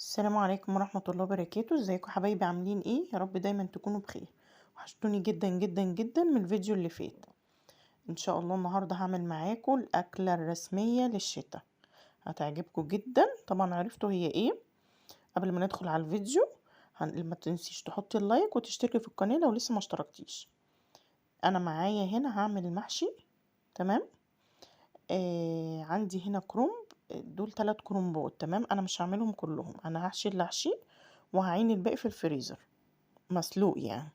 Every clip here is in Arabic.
السلام عليكم ورحمة الله وبركاته. ازيكم حبايبي؟ عاملين ايه؟ يا رب دايما تكونوا بخير. وحشتوني جدا جدا جدا من الفيديو اللي فات. ان شاء الله النهاردة هعمل معاكم الأكلة الرسمية للشتاء، هتعجبكم جدا. طبعا عرفتوا هي ايه. قبل ما ندخل على الفيديو ما تنسيش تحطي اللايك وتشتركي في القناة لو لسه ما اشتركتيش. انا معايا هنا هعمل المحشي. تمام. عندي هنا كرنب. دول 3 كرنبات. تمام، انا مش هعملهم كلهم، انا هحشي اللي هحشيه وهعين الباقي في الفريزر مسلوق يعني.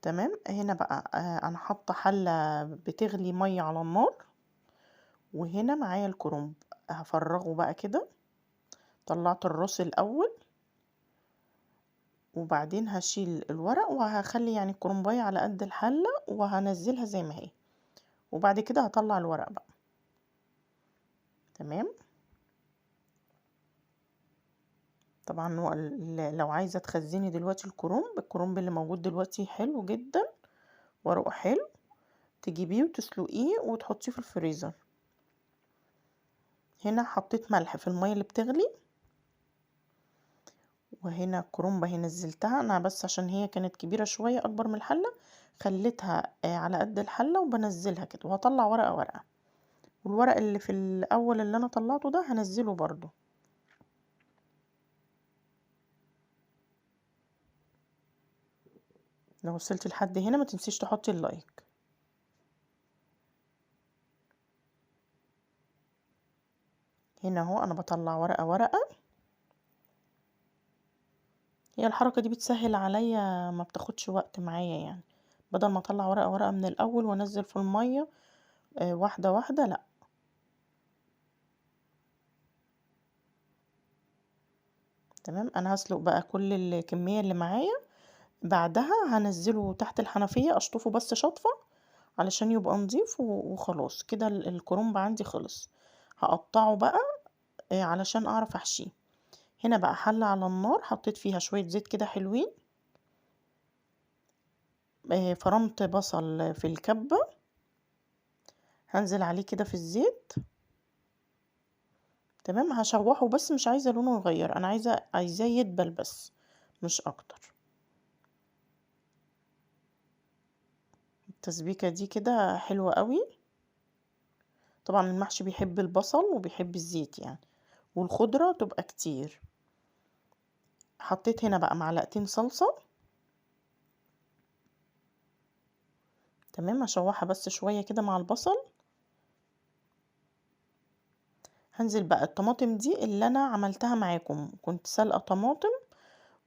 تمام. هنا بقى انا حاطه حله بتغلي ميه على النار، وهنا معايا الكرنب هفرغه بقى كده. طلعت الراس الاول وبعدين هشيل الورق وهخلي يعني الكرنبايه على قد الحله وهنزلها زي ما هي، وبعد كده هطلع الورق بقى. تمام. طبعا لو عايزه تخزني دلوقتي الكرنب اللي موجود دلوقتي حلو جدا ورقه حلو، تجيبيه وتسلقيه وتحطيه في الفريزر. هنا حطيت ملح في المية اللي بتغلي، وهنا الكرنبة هي نزلتها انا بس عشان هي كانت كبيرة شوية اكبر من الحلة، خليتها على قد الحلة وبنزلها كده، وهطلع ورقة ورقة. والورق اللي في الاول اللي انا طلعته ده هنزله برضو. لو وصلتي لحد هنا ما تنسيش تحطي اللايك. هنا اهو انا بطلع ورقة ورقة. هي الحركة دي بتسهل عليا، ما بتاخدش وقت معايا يعني، بدل ما اطلع ورقة ورقة من الاول وانزل في المية واحدة واحدة، لا. تمام. انا هسلق بقى كل الكمية اللي معايا، بعدها هنزله تحت الحنفية اشطفه بس شطفة علشان يبقى نضيف وخلاص كده الكرنب عندي خلص. هقطعه بقى علشان اعرف احشيه. هنا بقى حلة على النار، حطيت فيها شوية زيت كده حلوين. فرمت بصل في الكبة، هنزل عليه كده في الزيت. تمام. هشوحه بس مش عايزة لونه يغير، انا عايزاه يدبل بس مش اكتر. التسبيكة دي كده حلوة قوي. طبعا المحشي بيحب البصل وبيحب الزيت يعني، والخضرة تبقى كتير. حطيت هنا بقى معلقتين صلصة. تمام. هشوحها بس شوية كده مع البصل. هنزل بقى الطماطم دي اللي انا عملتها معاكم، كنت سلقة طماطم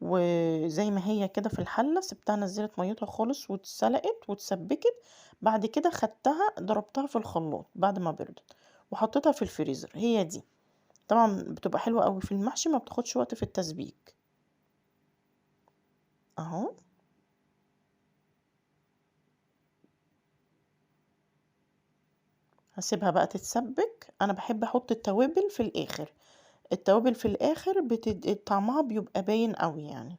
وزي ما هي كده في الحلة سبتها نزلت ميتها خالص واتسلقت واتسبكت. بعد كده خدتها ضربتها في الخلاط بعد ما بردت وحطيتها في الفريزر. هي دي طبعا بتبقى حلوة قوي في المحشي، ما بتاخدش وقت في التسبيك. اهو. هسيبها بقى تتسبك. انا بحب احط التوابل في الاخر. التوابل في الاخر طعمها بيبقى باين قوي يعني.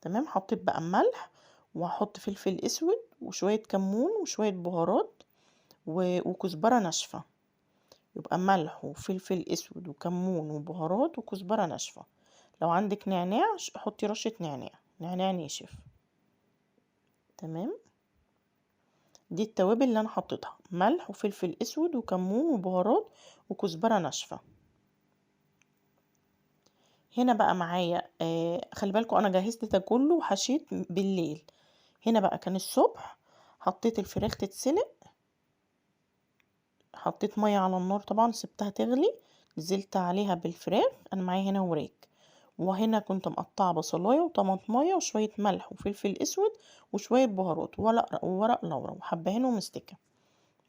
تمام. حطيت بقى ملح، وهحط فلفل اسود وشوية كمون وشوية بهارات وكزبرة ناشفة. يبقى ملح وفلفل اسود وكمون وبهارات وكزبرة ناشفة. لو عندك نعناع حطي رشة نعناع ناشف. تمام. دي التوابل اللي انا حطيتها، ملح وفلفل اسود وكمون وبهارات وكزبرة ناشفة. هنا بقى معايا خلي بالكم انا جهزت ده كله وحشيت بالليل. هنا بقى كان الصبح حطيت الفراخ تتسلق. حطيت مية على النار طبعا سبتها تغلي، نزلت عليها بالفراخ. انا معايا هنا وراك، وهنا كنت مقطعه بصلايه وطماطمايه وشويه ملح وفلفل اسود وشويه بهارات وورق لورا وحبهان ومستكه.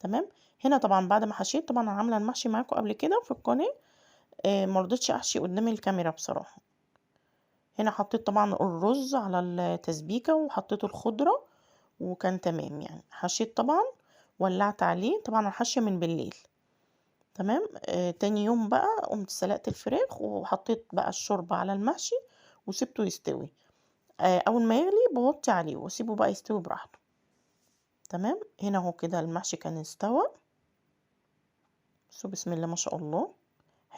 تمام. هنا طبعا بعد ما حشيت، طبعا انا عامله المحشي معاكم قبل كده في القناه، مرضتش احشي قدام الكاميرا بصراحه. هنا حطيت طبعا الرز على التسبيكه وحطيت الخضره وكان تمام يعني. حشيت طبعا، ولعت عليه. طبعا انا حاشيه من بالليل. تمام. تاني يوم بقى قمت سلقت الفراخ وحطيت بقى الشوربه على المحشي وسبته يستوي. اول ما يغلي بوطي عليه واسيبه بقى يستوي براحته. تمام. هنا اهو كده المحشي كان استوى. بسم الله ما شاء الله،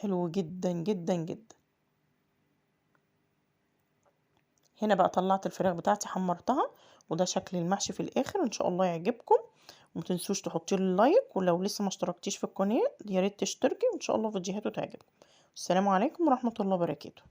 حلو جدا جدا جدا. هنا بقى طلعت الفراخ بتاعتي حمرتها، وده شكل المحشي في الاخر. ان شاء الله يعجبكم، ومتنسوش تحطي لي لايك، ولو لسه ما اشتركتيش في القناة يا ريت تشتركي، وان شاء الله فيديوهاته تعجبكم. السلام عليكم ورحمة الله وبركاته.